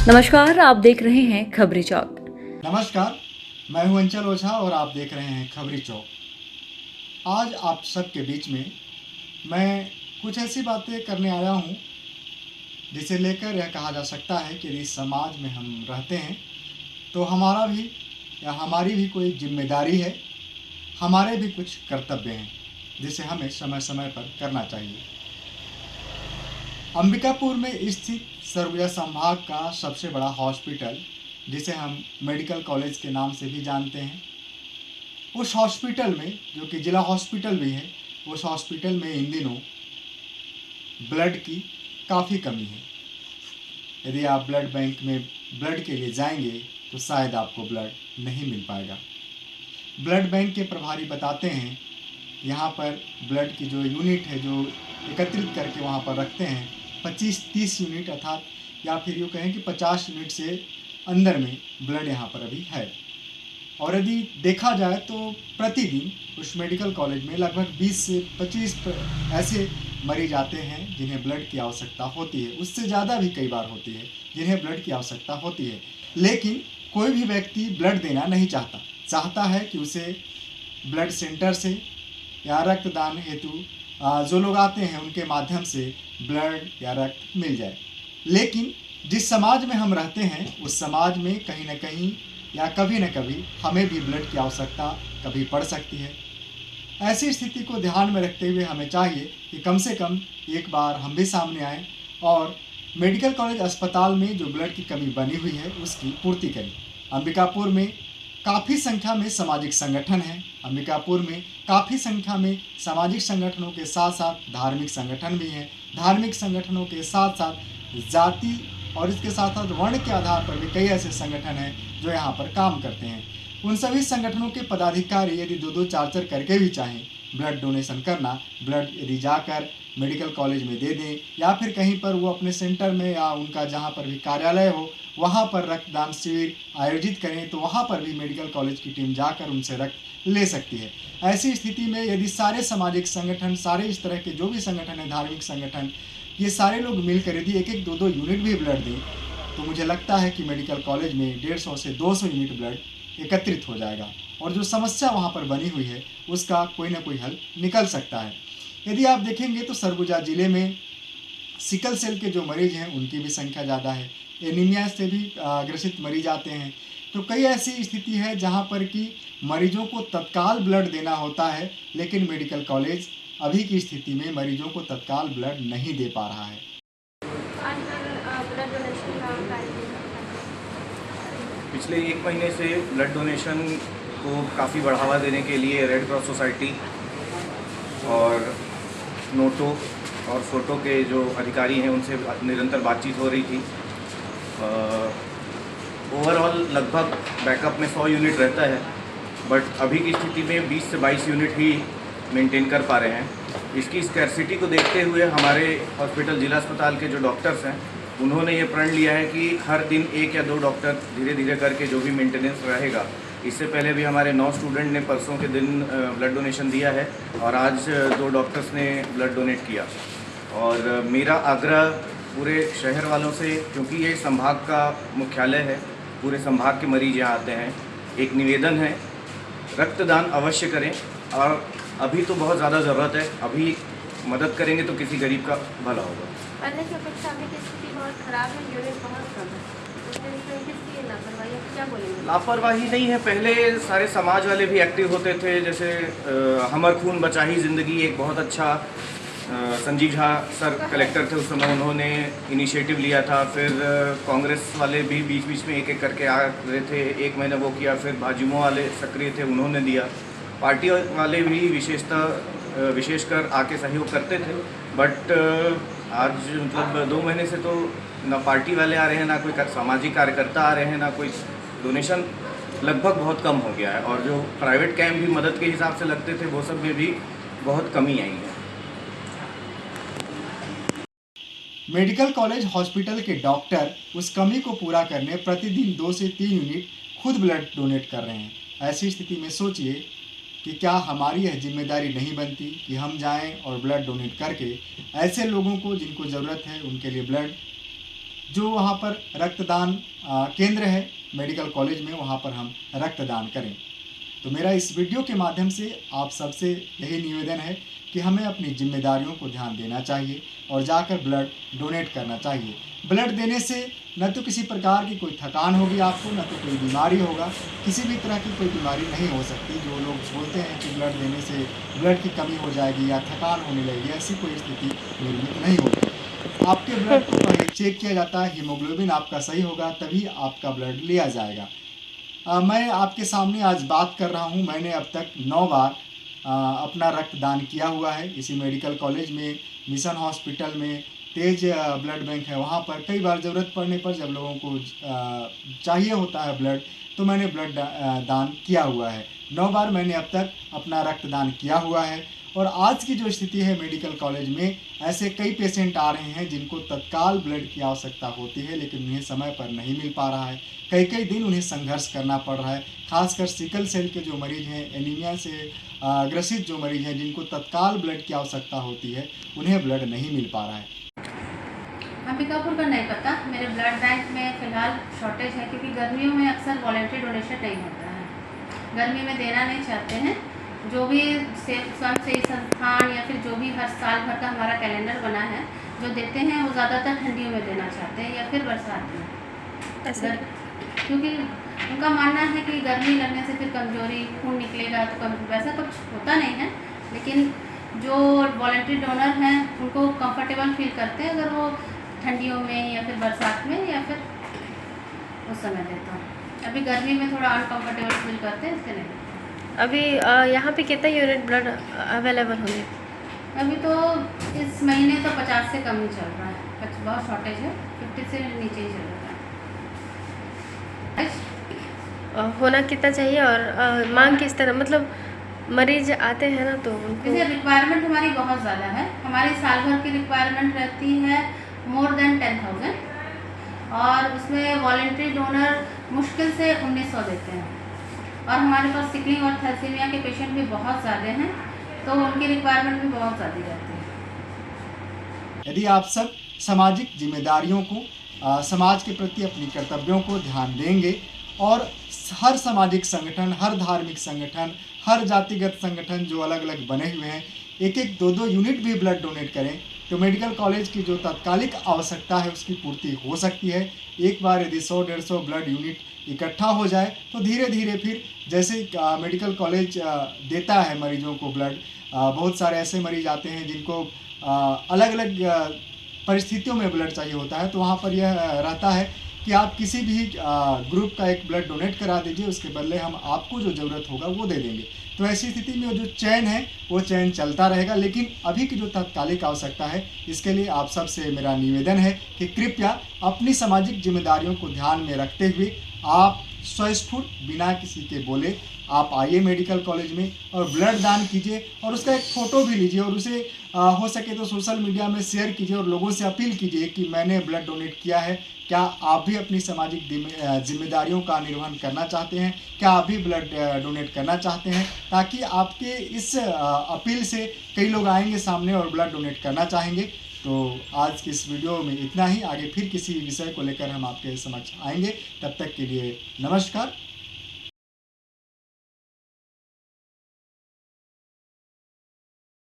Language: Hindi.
नमस्कार, आप देख रहे हैं खबरी चौक। नमस्कार, मैं हूं अंचल ओझा और आप देख रहे हैं खबरी चौक। आज आप सबके बीच में मैं कुछ ऐसी बातें करने आया हूं जिसे लेकर यह कहा जा सकता है कि इस समाज में हम रहते हैं तो हमारा भी या हमारी भी कोई जिम्मेदारी है, हमारे भी कुछ कर्तव्य हैं जिसे हमें समय समय पर करना चाहिए। अंबिकापुर में स्थित सरगुजा संभाग का सबसे बड़ा हॉस्पिटल, जिसे हम मेडिकल कॉलेज के नाम से भी जानते हैं, उस हॉस्पिटल में, जो कि ज़िला हॉस्पिटल भी है, उस हॉस्पिटल में इन दिनों ब्लड की काफ़ी कमी है। यदि आप ब्लड बैंक में ब्लड के लिए जाएंगे तो शायद आपको ब्लड नहीं मिल पाएगा। ब्लड बैंक के प्रभारी बताते हैं यहाँ पर ब्लड की जो यूनिट है, जो एकत्रित करके वहाँ पर रखते हैं, 25-30 यूनिट, अर्थात या फिर यूँ कहें कि 50 यूनिट से अंदर में ब्लड यहाँ पर अभी है। और यदि देखा जाए तो प्रतिदिन उस मेडिकल कॉलेज में लगभग 20 से 25 ऐसे मरीज आते हैं जिन्हें ब्लड की आवश्यकता होती है। उससे ज़्यादा भी कई बार होती है जिन्हें ब्लड की आवश्यकता होती है, लेकिन कोई भी व्यक्ति ब्लड देना नहीं चाहता है कि उसे ब्लड सेंटर से या रक्तदान हेतु जो लोग आते हैं उनके माध्यम से ब्लड या रक्त मिल जाए। लेकिन जिस समाज में हम रहते हैं उस समाज में कहीं न कहीं या कभी न कभी हमें भी ब्लड की आवश्यकता कभी पड़ सकती है। ऐसी स्थिति को ध्यान में रखते हुए हमें चाहिए कि कम से कम एक बार हम भी सामने आएँ और मेडिकल कॉलेज अस्पताल में जो ब्लड की कमी बनी हुई है उसकी पूर्ति करें। अंबिकापुर में काफ़ी संख्या में सामाजिक संगठन हैं। अंबिकापुर में काफ़ी संख्या में सामाजिक संगठनों के साथ साथ धार्मिक संगठन भी हैं। धार्मिक संगठनों के साथ साथ जाति और इसके साथ साथ वर्ण के आधार पर भी कई ऐसे संगठन हैं जो यहाँ पर काम करते हैं। उन सभी संगठनों के पदाधिकारी यदि 2-2 4-4 करके भी चाहें ब्लड डोनेशन करना, ब्लड यदि जाकर मेडिकल कॉलेज में दे दें या फिर कहीं पर वो अपने सेंटर में या उनका जहाँ पर भी कार्यालय हो वहाँ पर रक्तदान शिविर आयोजित करें तो वहाँ पर भी मेडिकल कॉलेज की टीम जाकर उनसे रक्त ले सकती है। ऐसी स्थिति में यदि सारे सामाजिक संगठन, सारे इस तरह के जो भी संगठन हैं, धार्मिक संगठन, ये सारे लोग मिलकर यदि 1-1, 2-2 यूनिट भी ब्लड दें तो मुझे लगता है कि मेडिकल कॉलेज में 150 से 200 यूनिट ब्लड एकत्रित हो जाएगा और जो समस्या वहाँ पर बनी हुई है उसका कोई ना कोई हल निकल सकता है। यदि आप देखेंगे तो सरगुजा ज़िले में सिकल सेल के जो मरीज हैं उनकी भी संख्या ज़्यादा है। एनीमिया से भी ग्रसित मरीज आते हैं। तो कई ऐसी स्थिति है जहाँ पर कि मरीजों को तत्काल ब्लड देना होता है, लेकिन मेडिकल कॉलेज अभी की स्थिति में मरीजों को तत्काल ब्लड नहीं दे पा रहा है। पिछले 1 महीने से ब्लड डोनेशन को काफ़ी बढ़ावा देने के लिए रेड क्रॉस सोसाइटी और नोटो और फोटो के जो अधिकारी हैं उनसे निरंतर बातचीत हो रही थी। ओवरऑल लगभग बैकअप में 100 यूनिट रहता है, बट अभी की स्थिति में 20 से 22 यूनिट ही मेंटेन कर पा रहे हैं। इसकी स्कैरसिटी को देखते हुए हमारे हॉस्पिटल जिला अस्पताल के जो डॉक्टर्स हैं उन्होंने ये प्रण लिया है कि हर दिन 1 या 2 डॉक्टर धीरे धीरे करके जो भी मेंटेनेंस रहेगा। इससे पहले भी हमारे 9 स्टूडेंट ने परसों के दिन ब्लड डोनेशन दिया है और आज 2 डॉक्टर्स ने ब्लड डोनेट किया। और मेरा आग्रह पूरे शहर वालों से, क्योंकि ये संभाग का मुख्यालय है, पूरे संभाग के मरीज यहाँ आते हैं, एक निवेदन है, रक्तदान अवश्य करें। और अभी तो बहुत ज़्यादा ज़रूरत है, अभी मदद करेंगे तो किसी गरीब का भला होगा। पहले की अपेक्षा अभी की स्थिति बहुत खराब है, यूनिट बहुत कम है, किसकी लापरवाही है, क्या बोलेंगे? लापरवाही नहीं है, पहले सारे समाज वाले भी एक्टिव होते थे। जैसे हमर खून बचा ही ज़िंदगी एक बहुत अच्छा संजीव झा सर कलेक्टर थे उस समय, उन्होंने इनिशिएटिव लिया था। फिर कांग्रेस वाले भी बीच बीच में एक एक करके आ रहे थे, 1 महीना वो किया। फिर भाजपा वाले सक्रिय थे, उन्होंने दिया। पार्टी वाले भी विशेषकर आके सहयोग करते थे, बट आज मतलब 2 महीने से तो ना पार्टी वाले आ रहे हैं, ना कोई सामाजिक कार्यकर्ता आ रहे हैं, ना कोई डोनेशन। लगभग बहुत कम हो गया है और जो प्राइवेट कैंप भी मदद के हिसाब से लगते थे वो सब में भी बहुत कमी आई है। मेडिकल कॉलेज हॉस्पिटल के डॉक्टर उस कमी को पूरा करने प्रतिदिन 2 से 3 यूनिट खुद ब्लड डोनेट कर रहे हैं। ऐसी स्थिति में सोचिए कि क्या हमारी यह जिम्मेदारी नहीं बनती कि हम जाएं और ब्लड डोनेट करके ऐसे लोगों को जिनको ज़रूरत है उनके लिए ब्लड जो वहाँ पर रक्तदान केंद्र है मेडिकल कॉलेज में, वहाँ पर हम रक्तदान करें। तो मेरा इस वीडियो के माध्यम से आप सबसे यही निवेदन है कि हमें अपनी जिम्मेदारियों को ध्यान देना चाहिए और जाकर ब्लड डोनेट करना चाहिए। ब्लड देने से न तो किसी प्रकार की कोई थकान होगी आपको, न तो कोई बीमारी होगा, किसी भी तरह की कोई बीमारी नहीं हो सकती। जो लोग बोलते हैं कि ब्लड देने से ब्लड की कमी हो जाएगी या थकान होने लगेगी, ऐसी कोई स्थिति निर्मित नहीं होती। आपके ब्लड को पहले चेक किया जाता है, हीमोग्लोबिन आपका सही होगा तभी आपका ब्लड लिया जाएगा। मैं आपके सामने आज बात कर रहा हूँ। मैंने अब तक 9 बार अपना रक्तदान किया हुआ है। इसी मेडिकल कॉलेज में, मिशन हॉस्पिटल में तेज ब्लड बैंक है, वहाँ पर कई बार ज़रूरत पड़ने पर जब लोगों को चाहिए होता है ब्लड, तो मैंने ब्लड दान किया हुआ है। 9 बार मैंने अब तक अपना रक्तदान किया हुआ है। और आज की जो स्थिति है मेडिकल कॉलेज में, ऐसे कई पेशेंट आ रहे हैं जिनको तत्काल ब्लड की आवश्यकता होती है, लेकिन उन्हें समय पर नहीं मिल पा रहा है। कई दिन उन्हें संघर्ष करना पड़ रहा है। खासकर सिकल सेल के जो मरीज़ हैं, एनीमिया से ग्रसित जो मरीज़ हैं, जिनको तत्काल ब्लड की आवश्यकता होती है, उन्हें ब्लड नहीं मिल पा रहा है। अंबिकापुर का नहीं पता। मेरे ब्लड बैंक में फ़िलहाल शॉर्टेज है क्योंकि गर्मियों में अक्सर वॉलंटरी डोनेशन नहीं होता है। गर्मी में देना नहीं चाहते हैं। जो भी स्वयं सेवी संस्थान या फिर जो भी हर साल भर का हमारा कैलेंडर बना है, जो देते हैं वो ज़्यादातर ठंडियों में देना चाहते हैं या फिर बरसात में, ऐसा क्योंकि उनका मानना है कि गर्मी लगने से फिर कमजोरी, खून निकलेगा, तो वैसा कुछ होता नहीं है। लेकिन जो वॉलंटरी डोनर हैं उनको कंफर्टेबल फील करते हैं अगर वो ठंडियों में या फिर बरसात में या फिर उस समय देता हूँ। अभी गर्मी में थोड़ा अनकंफर्टेबल फील करते हैं, इससे नहीं देते। अभी यहाँ पे कितना यूनिट ब्लड अवेलेबल होंगे? अभी तो इस महीने तो 50 से कम ही चल रहा है, बहुत शॉर्टेज है, 50 से नीचे ही चल रहा है। होना कितना चाहिए और मांग किस तरह, मतलब मरीज आते हैं ना तो उनको जैसे रिक्वायरमेंट हमारी बहुत ज़्यादा है। हमारी साल भर की रिक्वायरमेंट रहती है मोर देन 10,000 और उसमें वॉलंटरी डोनर मुश्किल से 1900 देते हैं। और हमारे पास सिकलिंग और थैलेसीमिया के पेशेंट भी बहुत ज़्यादा हैं, तो उनकी रिक्वायरमेंट भी बहुत ज़्यादा रहती है। यदि आप सब सामाजिक जिम्मेदारियों को, समाज के प्रति अपनी कर्तव्यों को ध्यान देंगे और हर सामाजिक संगठन, हर धार्मिक संगठन, हर जातिगत संगठन जो अलग अलग बने हुए हैं, 1-1, 2-2 यूनिट भी ब्लड डोनेट करें तो मेडिकल कॉलेज की जो तात्कालिक आवश्यकता है उसकी पूर्ति हो सकती है। एक बार यदि 100-150 ब्लड यूनिट इकट्ठा हो जाए तो धीरे धीरे फिर जैसे मेडिकल कॉलेज देता है मरीजों को ब्लड, बहुत सारे ऐसे मरीज आते हैं जिनको अलग अलग परिस्थितियों में ब्लड चाहिए होता है, तो वहाँ पर यह रहता है कि आप किसी भी ग्रुप का एक ब्लड डोनेट करा दीजिए, उसके बदले हम आपको जो ज़रूरत होगा वो दे देंगे। तो ऐसी स्थिति में जो चयन है वो चयन चलता रहेगा। लेकिन अभी की जो तात्कालिक आवश्यकता है, इसके लिए आप सबसे मेरा निवेदन है कि कृपया अपनी सामाजिक जिम्मेदारियों को ध्यान में रखते हुए आप स्वस्फूर्त बिना किसी के बोले आप आइए मेडिकल कॉलेज में और ब्लड दान कीजिए और उसका एक फ़ोटो भी लीजिए और उसे हो सके तो सोशल मीडिया में शेयर कीजिए और लोगों से अपील कीजिए कि मैंने ब्लड डोनेट किया है। क्या आप भी अपनी सामाजिक जिम्मेदारियों का निर्वहन करना चाहते हैं? क्या आप भी ब्लड डोनेट करना चाहते हैं? ताकि आपके इस अपील से कई लोग आएंगे सामने और ब्लड डोनेट करना चाहेंगे। तो आज की इस वीडियो में इतना ही। आगे फिर किसी विषय को लेकर हम आपके समक्ष आएंगे। तब तक के लिए नमस्कार।